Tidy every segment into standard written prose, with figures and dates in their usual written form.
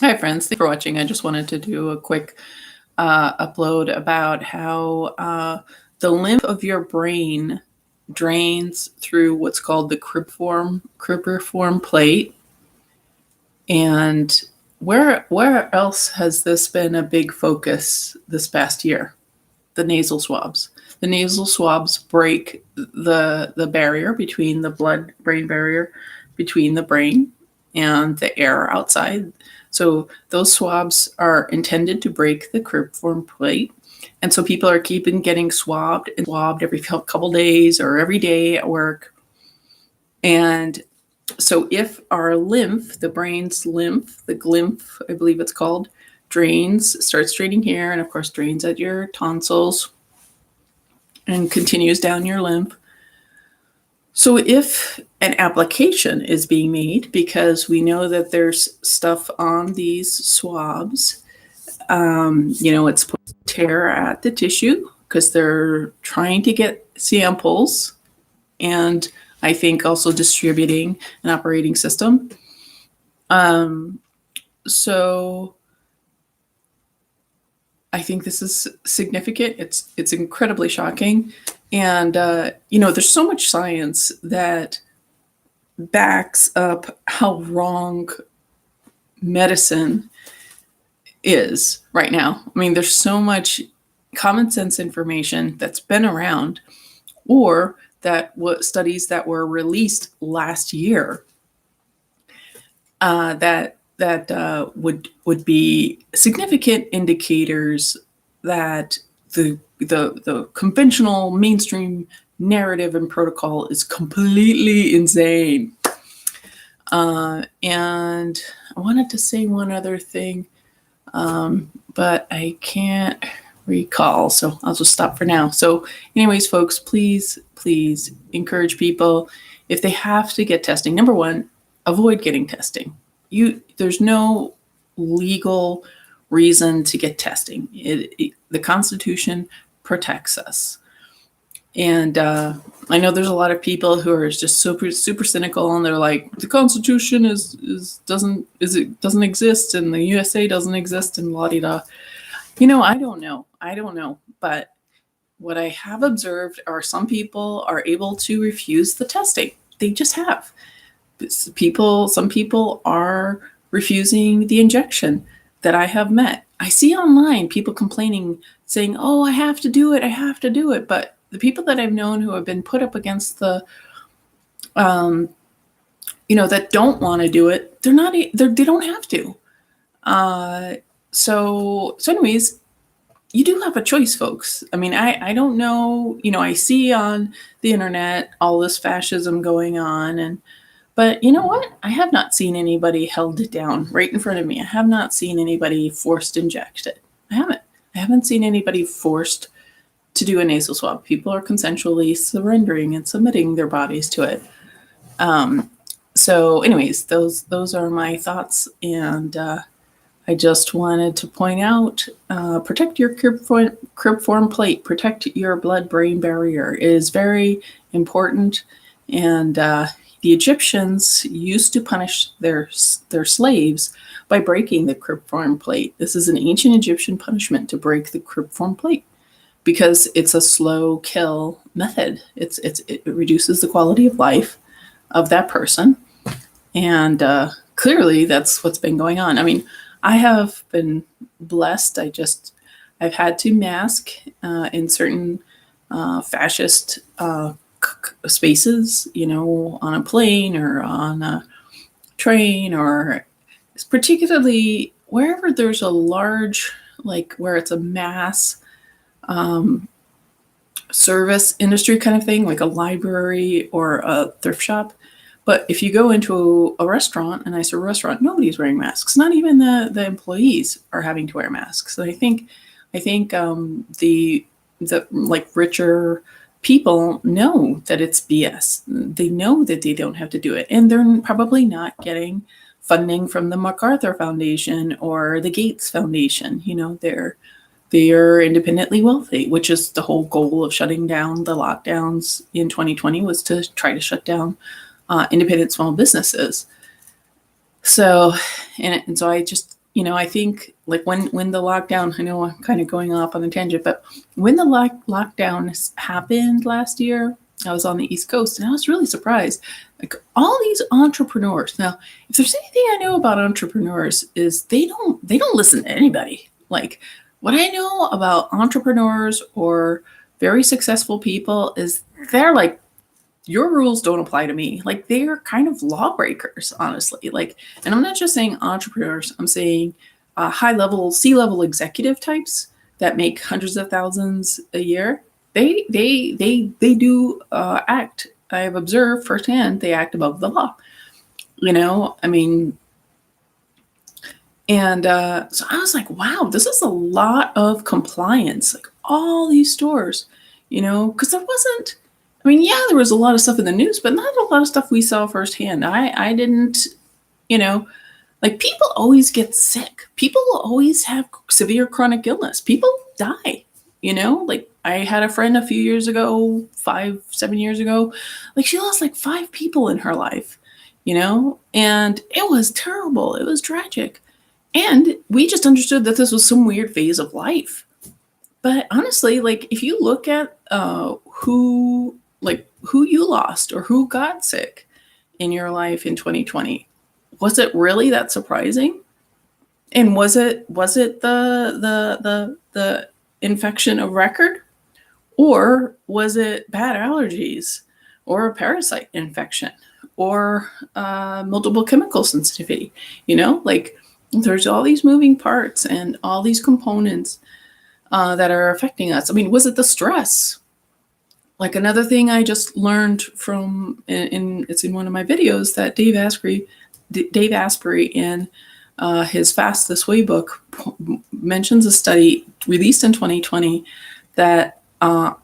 Hi, friends. Thanks for watching. I just wanted to do a quick upload about how the lymph of your brain drains through what's called the Cribriform plate. And where else has this been a big focus this past year? The nasal swabs. The nasal swabs break the barrier between the blood-brain barrier between the brain and the air outside. So those swabs are intended to break the cribriform plate. And so people are keeping getting swabbed every couple days or every day at work. And so if our lymph, the brain's lymph, the glymph, I believe it's called, starts draining here, and of course drains at your tonsils and continues down your lymph. So if an application is being made, because we know that there's stuff on these swabs, it's supposed to tear at the tissue because they're trying to get samples, and I think also distributing an operating system. So I think this is significant. It's incredibly shocking. And, there's so much science that backs up how wrong medicine is right now. I mean, there's so much common sense information that's been around, or studies that were released last year that would be significant indicators that the conventional mainstream narrative and protocol is completely insane. And I wanted to say one other thing, but I can't recall, so I'll just stop for now. So anyways, folks, please encourage people, if they have to get testing, number one, avoid getting testing. There's no legal reason to get testing. The Constitution protects us. And I know there's a lot of people who are just super cynical, and they're like, the Constitution doesn't exist, and the USA doesn't exist, and la-di-da. I don't know. But what I have observed are some people are able to refuse the testing. They just have. Some people are refusing the injection that I have met. I see online people complaining, saying, oh, I have to do it. But the people that I've known who have been put up against that don't want to do it, they don't have to. So anyways, you do have a choice, folks. I mean, I don't know, I see on the internet all this fascism going on, but you know what? I have not seen anybody held down right in front of me. I have not seen anybody forced injected. I haven't seen anybody forced to do a nasal swab. People are consensually surrendering and submitting their bodies to it. So anyways, those are my thoughts, and I just wanted to point out, protect your cribriform plate, protect your blood-brain barrier. It is very important, and the Egyptians used to punish their slaves by breaking the cribriform plate. This is an ancient Egyptian punishment, to break the cribriform plate, because it's a slow kill method. It reduces the quality of life of that person, and clearly that's what's been going on. I mean, I have been blessed. I've had to mask in certain fascist spaces, on a plane or on a train, or particularly wherever there's a large, like where it's a mass service industry kind of thing, like a library or a thrift shop. But if you go into a restaurant, a nicer restaurant, nobody's wearing masks. Not even the employees are having to wear masks. And I think the like richer people know that it's BS. They know that they don't have to do it, and they're probably not getting funding from the MacArthur Foundation or the Gates Foundation. They are independently wealthy, which is the whole goal of shutting down the lockdowns in 2020, was to try to shut down independent small businesses. So, and so I just I think like when the lockdown, I know I'm kind of going off on a tangent, but when the lockdown happened last year, I was on the East Coast and I was really surprised. Like all these entrepreneurs. Now, if there's anything I know about entrepreneurs is they don't listen to anybody. Like what I know about entrepreneurs or very successful people is they're like, your rules don't apply to me. Like they're kind of lawbreakers, honestly. Like, and I'm not just saying entrepreneurs. I'm saying high level, C-level executive types that make hundreds of thousands a year. They do act. I have observed firsthand. They act above the law. I mean, and so I was like, wow, this is a lot of compliance. Like all these stores, because there wasn't. I mean, yeah, there was a lot of stuff in the news, but not a lot of stuff we saw firsthand. I didn't, you know, like people always get sick. People always have severe chronic illness. People die, like I had a friend a few years ago, 7 years ago, like she lost like 5 people in her life, and it was terrible. It was tragic. And we just understood that this was some weird phase of life. But honestly, like if you look at who you lost or who got sick in your life in 2020, was it really that surprising? And was it the infection of record, or was it bad allergies, or a parasite infection, or multiple chemical sensitivity? Like there's all these moving parts and all these components that are affecting us. I mean, was it the stress? Like another thing I just learned from, it's in one of my videos, that Dave Asprey in his Fast This Way book mentions a study released in 2020 that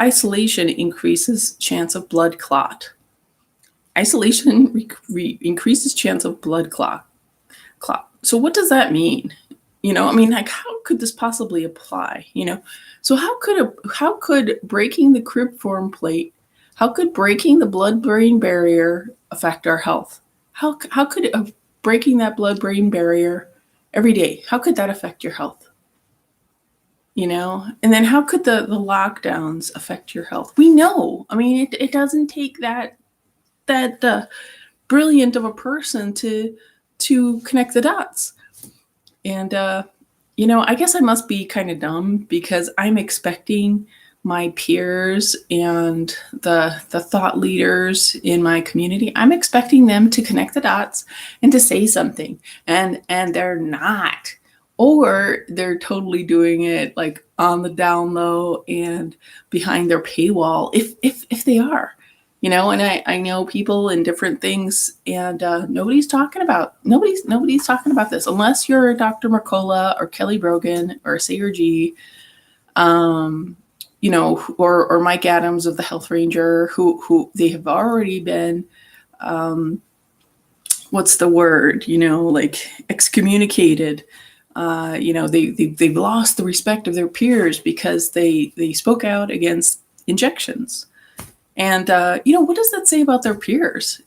isolation increases chance of blood clot. Isolation increases chance of blood clot. So what does that mean? I mean, like, how could this possibly apply? So how could breaking the Cribriform plate, how could breaking the blood-brain barrier affect our health? How could breaking that blood-brain barrier every day, how could that affect your health? And then how could the lockdowns affect your health? We know. I mean, it doesn't take that brilliant of a person to connect the dots. And, I guess I must be kind of dumb because I'm expecting my peers and the thought leaders in my community, I'm expecting them to connect the dots and to say something. And they're not. Or they're totally doing it like on the down low and behind their paywall, if they are. And I know people in different things, and nobody's talking about this unless you're Dr. Mercola or Kelly Brogan or Sayer G, or Mike Adams of the Health Ranger, who they have already been, what's the word? Like excommunicated. They've lost the respect of their peers because they spoke out against injections. And, what does that say about their peers,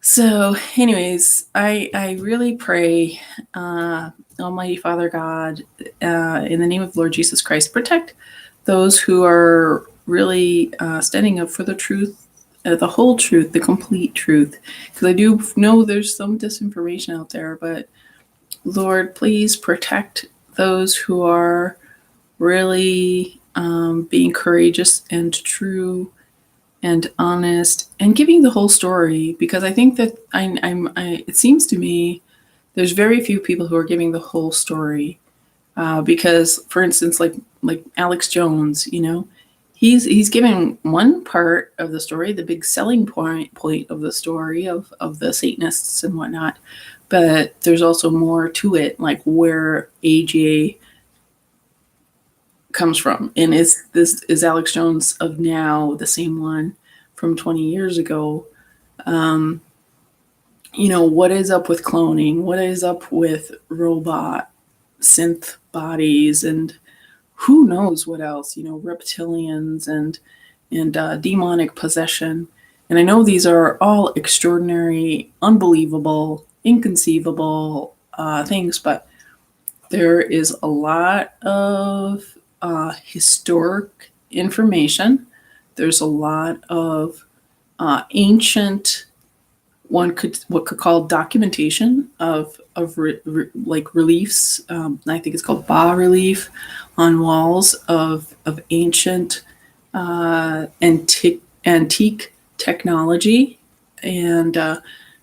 So anyways, I really pray, Almighty Father God, in the name of Lord Jesus Christ, protect those who are really standing up for the truth, the whole truth, the complete truth. Because I do know there's some disinformation out there, but Lord, please protect those who are really being courageous and true and honest and giving the whole story, because I think that it seems to me there's very few people who are giving the whole story, because for instance, like Alex Jones, he's given one part of the story, the big selling point of the story of the Satanists and whatnot, but there's also more to it, like where AJ comes from, and is Alex Jones of now the same one from 20 years ago? What is up with cloning? What is up with robot synth bodies, and who knows what else? Reptilians and demonic possession. And I know these are all extraordinary, unbelievable, inconceivable things, but there is a lot of historic information. There's a lot of ancient, what could call documentation of like reliefs. I think it's called bas relief on walls of ancient antique technology, and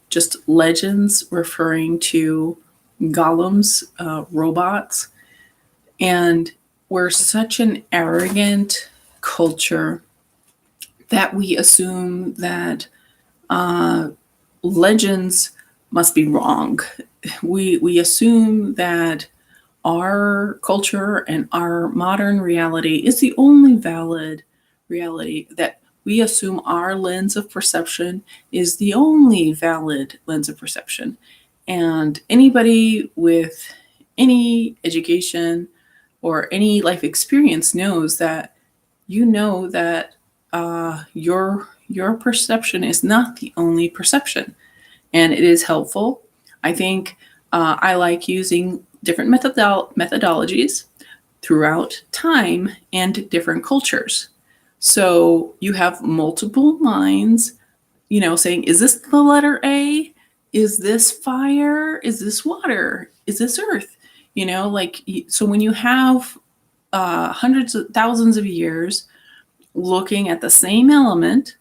just legends referring to golems, robots. And we're such an arrogant culture that we assume that legends must be wrong. We assume that our culture and our modern reality is the only valid reality, that we assume our lens of perception is the only valid lens of perception. And anybody with any education or any life experience knows that your perception is not the only perception, and it is helpful. I think I like using different methodologies throughout time and different cultures. So you have multiple minds, saying, is this the letter A? Is this fire? Is this water? Is this earth? So when you have hundreds of thousands of years looking at the same element,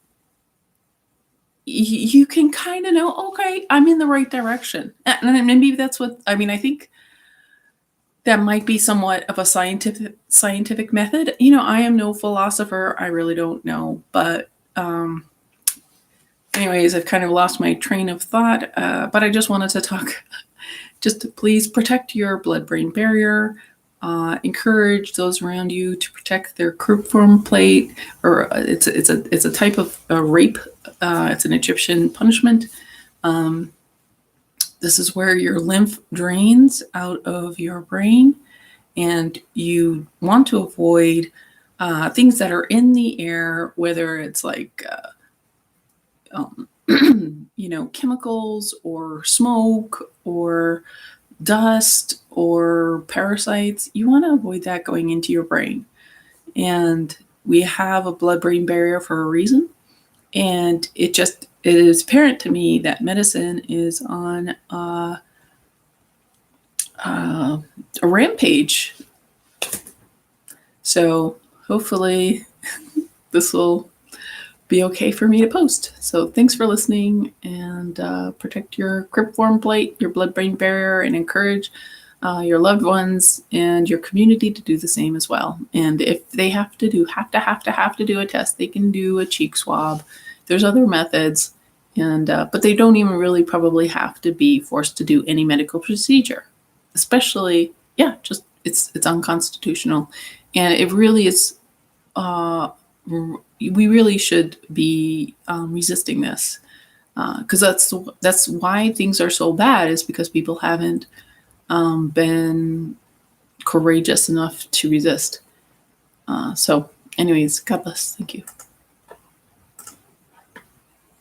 you can kind of know, okay, I'm in the right direction. And maybe that's what, I think that might be somewhat of a scientific method. I am no philosopher. I really don't know. But anyways, I've kind of lost my train of thought. But I just wanted to talk, just please protect your blood-brain barrier. Encourage those around you to protect their Cribriform plate, or it's a type of rape. It's an Egyptian punishment. This is where your lymph drains out of your brain, and you want to avoid things that are in the air, whether it's like chemicals or smoke or dust or parasites. You want to avoid that going into your brain. And we have a blood-brain barrier for a reason. And it is apparent to me that medicine is on a rampage. So hopefully this will be okay for me to post. So thanks for listening, and protect your Cribriform plate, your blood-brain barrier, and encourage your loved ones and your community to do the same as well. And if they have to do a test, they can do a cheek swab. There's other methods, and but they don't even really probably have to be forced to do any medical procedure. Especially, just it's unconstitutional, and it really is. We really should be resisting this, because that's why things are so bad, is because people haven't been courageous enough to resist. So anyways, God bless. Thank you.